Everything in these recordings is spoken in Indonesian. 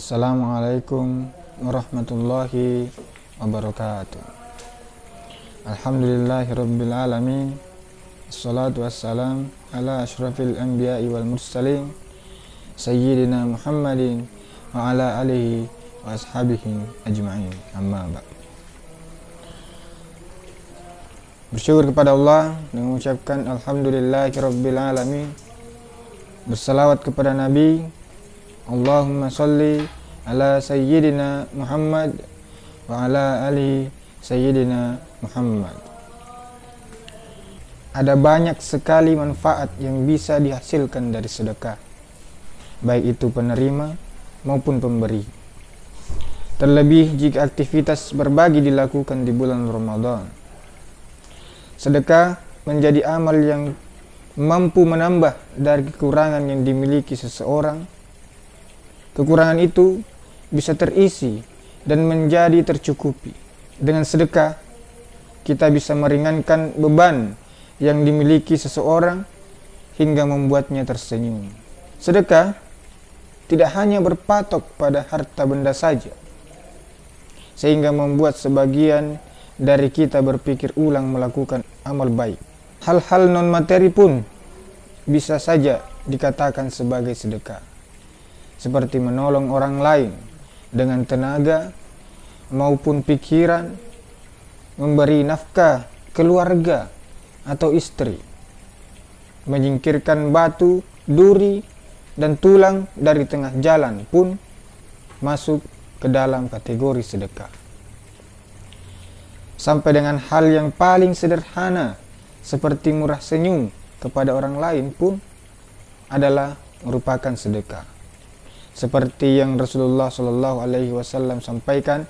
Assalamualaikum warahmatullahi wabarakatuh. Alhamdulillahirabbil alamin. Assalatu wassalam ala asyrafil anbiya'i wal mursalin sayyidina Muhammadin wa ala alihi wa ashabihi ajma'in. Amma ba'd. Bersyukur kepada Allah dengan mengucapkan alhamdulillahirabbil alamin. Bersalawat kepada Nabi. Allahumma salli ala sayyidina Muhammad wa ala alihi sayyidina Muhammad. Ada banyak sekali manfaat yang bisa dihasilkan dari sedekah, baik itu penerima maupun pemberi. Terlebih jika aktivitas berbagi dilakukan di bulan Ramadan. Sedekah menjadi amal yang mampu menambah dari kekurangan yang dimiliki seseorang. Kekurangan itu bisa terisi dan menjadi tercukupi. Dengan sedekah, kita bisa meringankan beban yang dimiliki seseorang hingga membuatnya tersenyum. Sedekah tidak hanya berpatok pada harta benda saja, sehingga membuat sebagian dari kita berpikir ulang melakukan amal baik. Hal-hal non-materi pun bisa saja dikatakan sebagai sedekah, seperti menolong orang lain dengan tenaga maupun pikiran, memberi nafkah keluarga atau istri, menyingkirkan batu, duri, dan tulang dari tengah jalan pun masuk ke dalam kategori sedekah. Sampai dengan hal yang paling sederhana seperti murah senyum kepada orang lain pun adalah merupakan sedekah. Seperti yang Rasulullah SAW sampaikan,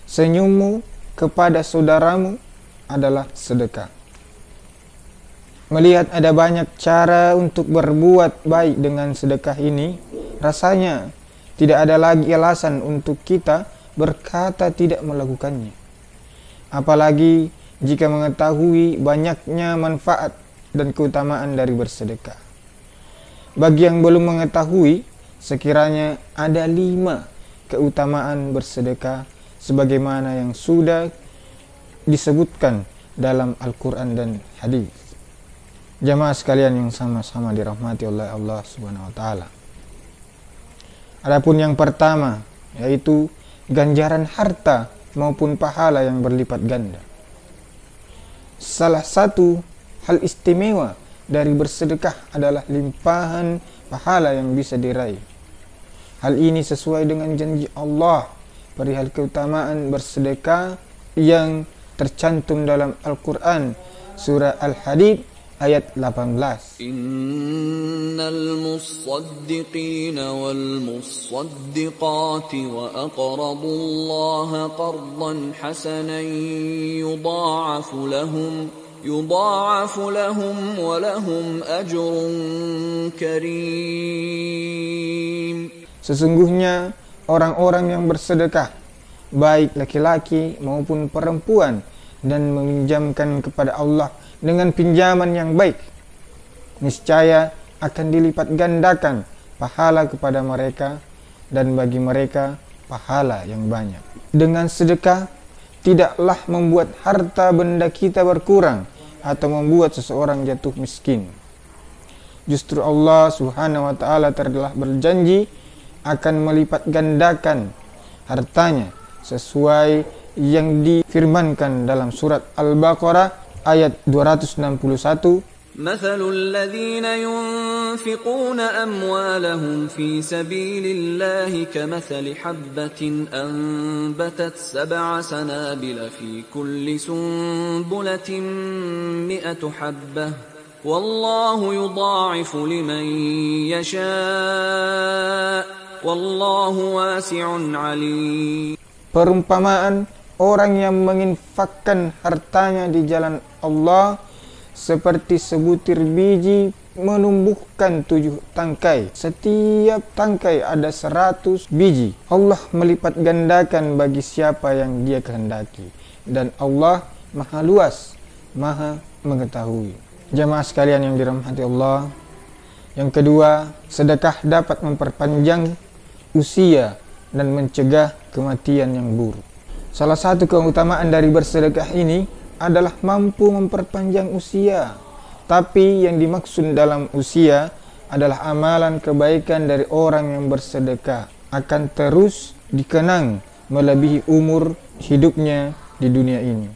senyummu kepada saudaramu adalah sedekah. Melihat ada banyak cara untuk berbuat baik dengan sedekah ini, rasanya tidak ada lagi alasan untuk kita berkata tidak melakukannya. Apalagi jika mengetahui banyaknya manfaat dan keutamaan dari bersedekah. Bagi yang belum mengetahui, sekiranya ada 5 keutamaan bersedekah sebagaimana yang sudah disebutkan dalam Al-Quran dan hadis. Jamaah sekalian yang sama-sama dirahmati oleh Allah Subhanahu wa taala. Adapun yang pertama yaitu ganjaran harta maupun pahala yang berlipat ganda. Salah satu hal istimewa dari bersedekah adalah limpahan pahala yang bisa diraih. Hal ini sesuai dengan janji Allah perihal keutamaan bersedekah yang tercantum dalam Al-Quran surah Al-Hadid ayat 18. Innal musaddiqina wal musaddiqati wa aqrabu Allah qardan hasanan yudha'afu lahum wa lahum ajrun karim. Sesungguhnya orang-orang yang bersedekah, baik laki-laki maupun perempuan, dan meminjamkan kepada Allah dengan pinjaman yang baik, niscaya akan dilipat gandakan pahala kepada mereka dan bagi mereka pahala yang banyak. Dengan sedekah, tidaklah membuat harta benda kita berkurang atau membuat seseorang jatuh miskin. Justru Allah Subhanahu wa taala telah berjanji akan melipat gandakan hartanya sesuai yang difirmankan dalam surat Al-Baqarah ayat 261. Mathalul ladzina yunfiquna amwalahum fi sabilillahi kamathali habbatin anbatat sab'a sanabila fi kulli sunbulatin mi'atu habbah. Wallahu yudha'ifu liman yasha'. Wallahu wasi'un alim. Perumpamaan orang yang menginfakkan hartanya di jalan Allah seperti sebutir biji menumbuhkan 7 tangkai. Setiap tangkai ada 100 biji. Allah melipat gandakan bagi siapa yang Dia kehendaki. Dan Allah Maha luas, Maha mengetahui. Jamaah sekalian yang dirahmati Allah, yang kedua, sedekah dapat memperpanjang usia dan mencegah kematian yang buruk. Salah satu keutamaan dari bersedekah ini adalah mampu memperpanjang usia. Tapi yang dimaksud dalam usia adalah amalan kebaikan dari orang yang bersedekah akan terus dikenang melebihi umur hidupnya di dunia ini.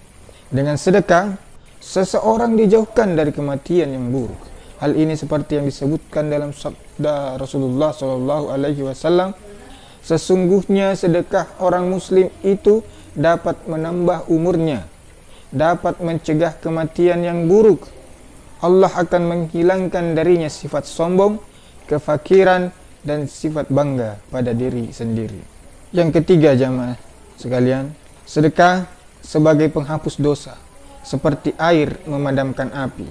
Dengan sedekah, seseorang dijauhkan dari kematian yang buruk. Hal ini seperti yang disebutkan dalam sabda Rasulullah SAW, sesungguhnya sedekah orang muslim itu dapat menambah umurnya, dapat mencegah kematian yang buruk. Allah akan menghilangkan darinya sifat sombong, kefakiran, dan sifat bangga pada diri sendiri. Yang ketiga jamaah sekalian, sedekah sebagai penghapus dosa, seperti air memadamkan api.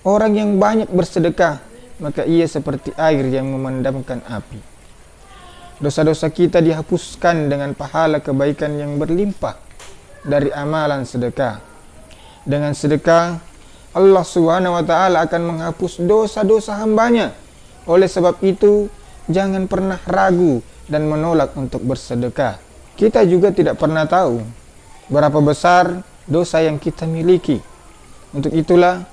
Orang yang banyak bersedekah, maka ia seperti air yang memadamkan api. Dosa-dosa kita dihapuskan dengan pahala kebaikan yang berlimpah dari amalan sedekah. Dengan sedekah, Allah Subhanahu wa Ta'ala akan menghapus dosa-dosa hambanya. Oleh sebab itu, jangan pernah ragu dan menolak untuk bersedekah. Kita juga tidak pernah tahu berapa besar dosa yang kita miliki. Untuk itulah,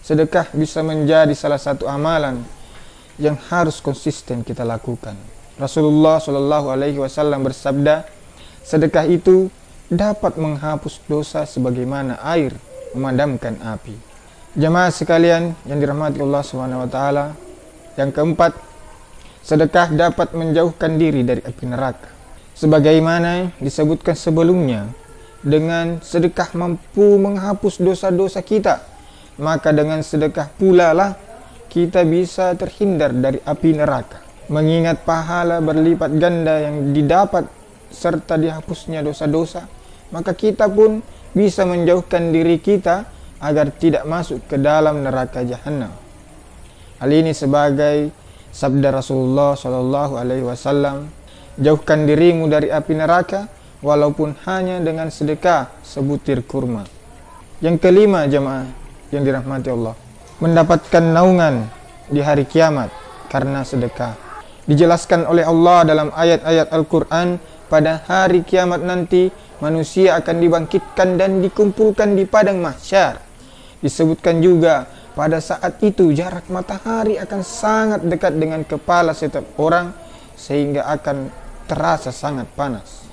sedekah bisa menjadi salah satu amalan yang harus konsisten kita lakukan. Rasulullah SAW bersabda, sedekah itu dapat menghapus dosa sebagaimana air memadamkan api. Jemaah sekalian yang dirahmati Allah SWT, yang keempat, sedekah dapat menjauhkan diri dari api neraka. Sebagaimana disebutkan sebelumnya, dengan sedekah mampu menghapus dosa-dosa kita, maka dengan sedekah pula lah kita bisa terhindar dari api neraka. Mengingat pahala berlipat ganda yang didapat serta dihapusnya dosa-dosa, maka kita pun bisa menjauhkan diri kita agar tidak masuk ke dalam neraka jahanam. Hal ini sebagai sabda Rasulullah SAW, jauhkan dirimu dari api neraka walaupun hanya dengan sedekah sebutir kurma. Yang kelima jemaah yang dirahmati Allah, mendapatkan naungan di hari kiamat karena sedekah. Dijelaskan oleh Allah dalam ayat-ayat Al-Quran, pada hari kiamat nanti manusia akan dibangkitkan dan dikumpulkan di padang mahsyar. Disebutkan juga pada saat itu jarak matahari akan sangat dekat dengan kepala setiap orang sehingga akan terasa sangat panas.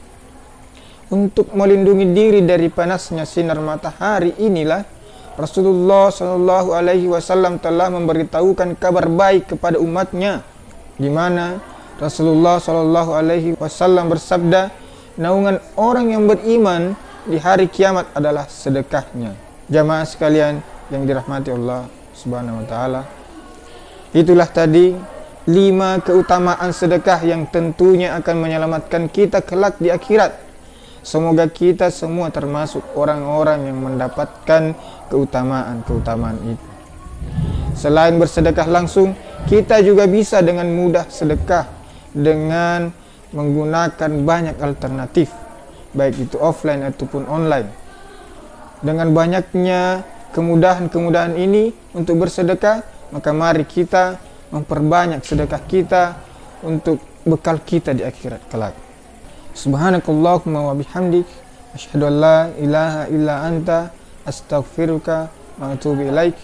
Untuk melindungi diri dari panasnya sinar matahari inilah Rasulullah SAW telah memberitahukan kabar baik kepada umatnya, di mana Rasulullah SAW bersabda, naungan orang yang beriman di hari kiamat adalah sedekahnya. Jamaah sekalian yang dirahmati Allah Subhanahu wa Ta'ala, itulah tadi 5 keutamaan sedekah yang tentunya akan menyelamatkan kita kelak di akhirat. Semoga kita semua termasuk orang-orang yang mendapatkan keutamaan-keutamaan itu. Selain bersedekah langsung, kita juga bisa dengan mudah sedekah dengan menggunakan banyak alternatif, baik itu offline ataupun online. Dengan banyaknya kemudahan-kemudahan ini untuk bersedekah, maka mari kita memperbanyak sedekah kita untuk bekal kita di akhirat kelak. Subhanakallahumma wa bihamdik, asyhadu an la ilaha illa anta, astaghfiruka wa atubu ilaik.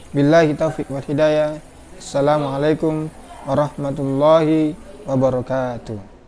Billahi taufiq wal hidayah. Assalamualaikum warahmatullahi wabarakatuh.